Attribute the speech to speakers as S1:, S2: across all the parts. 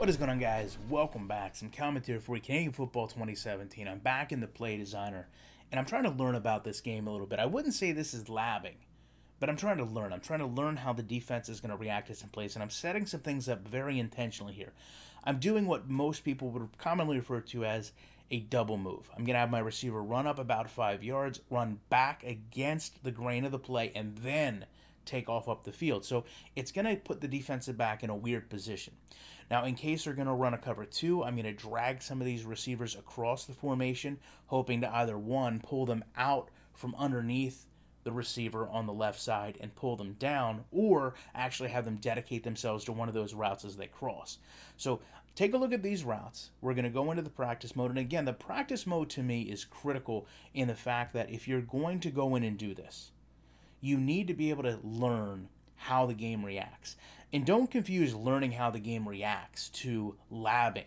S1: What is going on, guys? Welcome back. Some commentary for Canadian Football 2017. I'm back in the Play Designer, and I'm trying to learn about this game a little bit. I wouldn't say this is labbing, but I'm trying to learn. I'm trying to learn how the defense is going to react to some plays, and I'm setting some things up very intentionally here. I'm doing what most people would commonly refer to as a double move. I'm going to have my receiver run up about 5 yards, run back against the grain of the play, and then take off up the field. So it's going to put the defensive back in a weird position. Now, in case they're going to run a cover 2, I'm going to drag some of these receivers across the formation, hoping to either, one, pull them out from underneath the receiver on the left side and pull them down, or actually have them dedicate themselves to one of those routes as they cross. So take a look at these routes. We're going to go into the practice mode. And again, the practice mode to me is critical in the fact that if you're going to go in and do this, you need to be able to learn how the game reacts. And don't confuse learning how the game reacts to labbing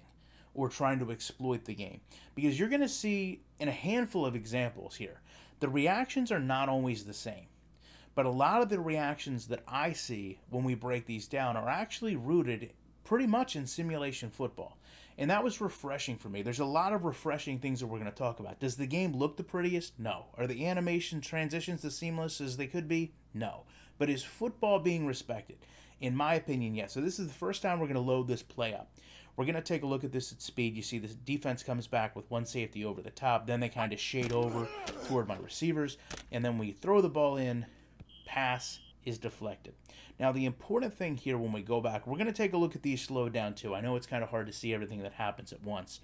S1: or trying to exploit the game. Because you're going to see in a handful of examples here, the reactions are not always the same. But a lot of the reactions that I see when we break these down are actually rooted pretty much in simulation football. And that was refreshing for me. There's a lot of refreshing things that we're going to talk about. Does the game look the prettiest? No. Are the animation transitions as seamless as they could be? No. But is football being respected? In my opinion, yes. So this is the first time we're going to load this play up. We're going to take a look at this at speed. You see the defense comes back with one safety over the top. Then they kind of shade over toward my receivers. And then we throw the ball in, pass is deflected. Now, the important thing here when we go back, we're going to take a look at these slowed down too. I know it's kind of hard to see everything that happens at once.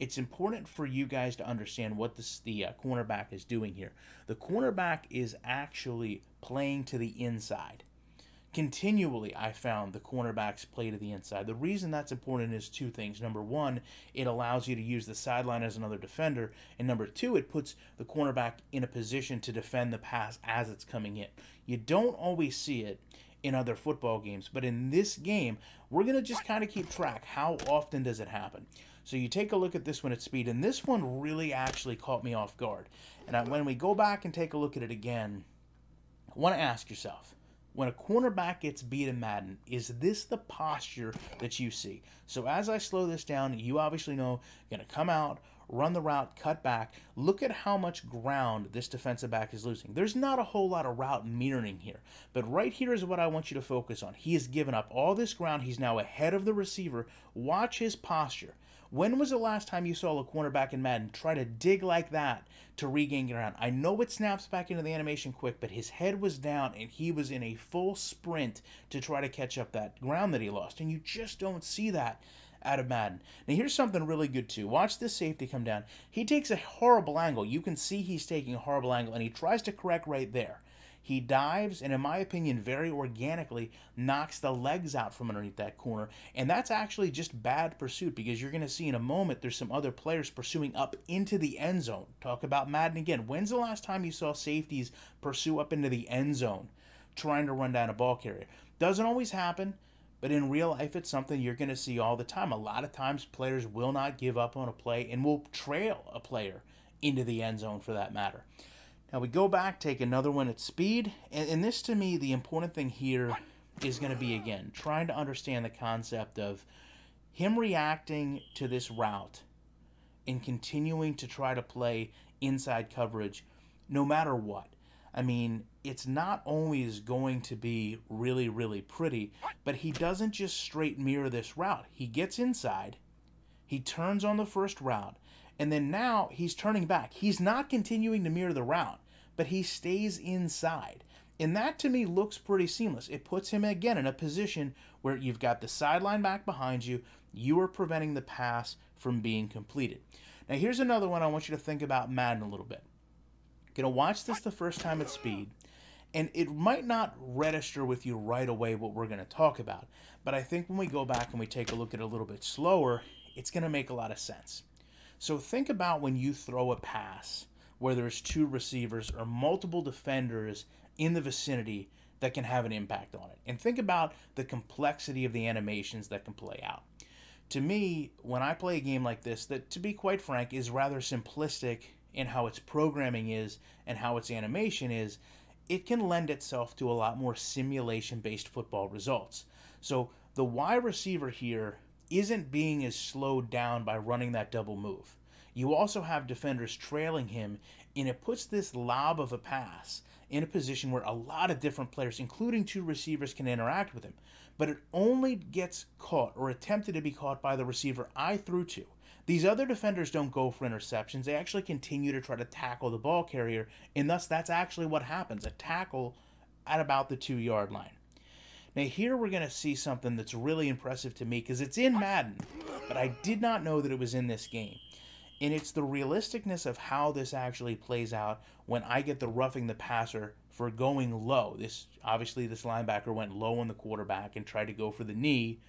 S1: It's important for you guys to understand what the cornerback is doing here. The cornerback is actually playing to the inside. Continually, I found the cornerbacks play to the inside. The reason that's important is two things. Number one, it allows you to use the sideline as another defender. And number two, it puts the cornerback in a position to defend the pass as it's coming in. You don't always see it in other football games, but in this game, we're going to just kind of keep track. How often does it happen? So you take a look at this one at speed, and this one really actually caught me off guard. And when we go back and take a look at it again, I want to ask yourself, when a cornerback gets beat in Madden, is this the posture that you see? So as I slow this down, you obviously know you're going to come out, run the route, cut back. Look at how much ground this defensive back is losing. There's not a whole lot of route mirroring here. But right here is what I want you to focus on. He has given up all this ground. He's now ahead of the receiver. Watch his posture. When was the last time you saw a cornerback in Madden try to dig like that to regain ground? I know it snaps back into the animation quick, but his head was down and he was in a full sprint to try to catch up that ground that he lost. And you just don't see that out of Madden. Now here's something really good too. Watch this safety come down. He takes a horrible angle. You can see he's taking a horrible angle and he tries to correct right there. He dives and, in my opinion, very organically knocks the legs out from underneath that corner. And that's actually just bad pursuit because you're going to see in a moment there's some other players pursuing up into the end zone. Talk about Madden again. When's the last time you saw safeties pursue up into the end zone trying to run down a ball carrier? Doesn't always happen, but in real life it's something you're going to see all the time. A lot of times players will not give up on a play and will trail a player into the end zone for that matter. Now we go back, take another one at speed, and this to me, the important thing here is going to be, again, trying to understand the concept of him reacting to this route and continuing to try to play inside coverage no matter what. I mean, it's not always going to be really, really pretty, but he doesn't just straight mirror this route. He gets inside, he turns on the first route, and then now he's turning back. He's not continuing to mirror the route, but he stays inside. And that to me looks pretty seamless. It puts him again in a position where you've got the sideline back behind you. You are preventing the pass from being completed. Now here's another one I want you to think about Madden a little bit. You're going to watch this the first time at speed, and it might not register with you right away what we're going to talk about. But I think when we go back and we take a look at it a little bit slower, it's going to make a lot of sense. So think about when you throw a pass where there's two receivers or multiple defenders in the vicinity that can have an impact on it. And think about the complexity of the animations that can play out. To me, when I play a game like this, that, to be quite frank, is rather simplistic in how its programming is and how its animation is, it can lend itself to a lot more simulation-based football results. So the wide receiver here isn't being as slowed down by running that double move. You also have defenders trailing him, and it puts this lob of a pass in a position where a lot of different players, including two receivers, can interact with him. But it only gets caught or attempted to be caught by the receiver I threw to. These other defenders don't go for interceptions. They actually continue to try to tackle the ball carrier, and thus that's actually what happens, a tackle at about the 2-yard line. Now here we're going to see something that's really impressive to me because it's in Madden, but I did not know that it was in this game. And it's the realisticness of how this actually plays out when I get the roughing the passer for going low. Obviously this linebacker went low on the quarterback and tried to go for the knee.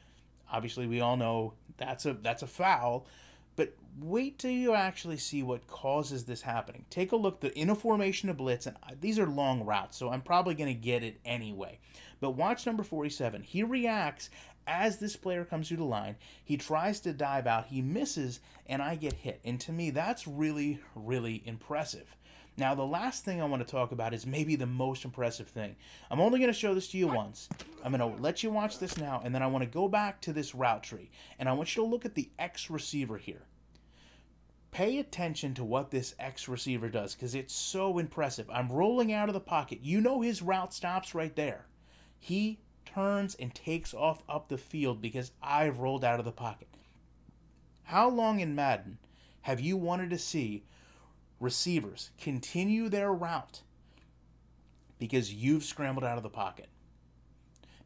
S1: Obviously we all know that's a foul, but wait till you actually see what causes this happening. Take a look in a formation of blitz, and these are long routes, so I'm probably going to get it anyway. But watch number 47. He reacts as this player comes through the line. He tries to dive out. He misses, and I get hit. And to me, that's really, really impressive. Now, the last thing I want to talk about is maybe the most impressive thing. I'm only going to show this to you once. I'm going to let you watch this now, and then I want to go back to this route tree, and I want you to look at the X receiver here. Pay attention to what this X receiver does, because it's so impressive. I'm rolling out of the pocket. You know his route stops right there. He turns and takes off up the field because I've rolled out of the pocket. How long in Madden have you wanted to see receivers continue their route because you've scrambled out of the pocket?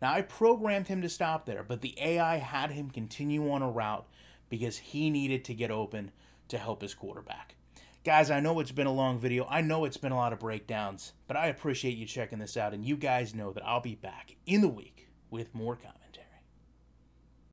S1: Now, I programmed him to stop there, but the AI had him continue on a route because he needed to get open to help his quarterback. Guys, I know it's been a long video. I know it's been a lot of breakdowns, but I appreciate you checking this out, and you guys know that I'll be back in the week with more comments.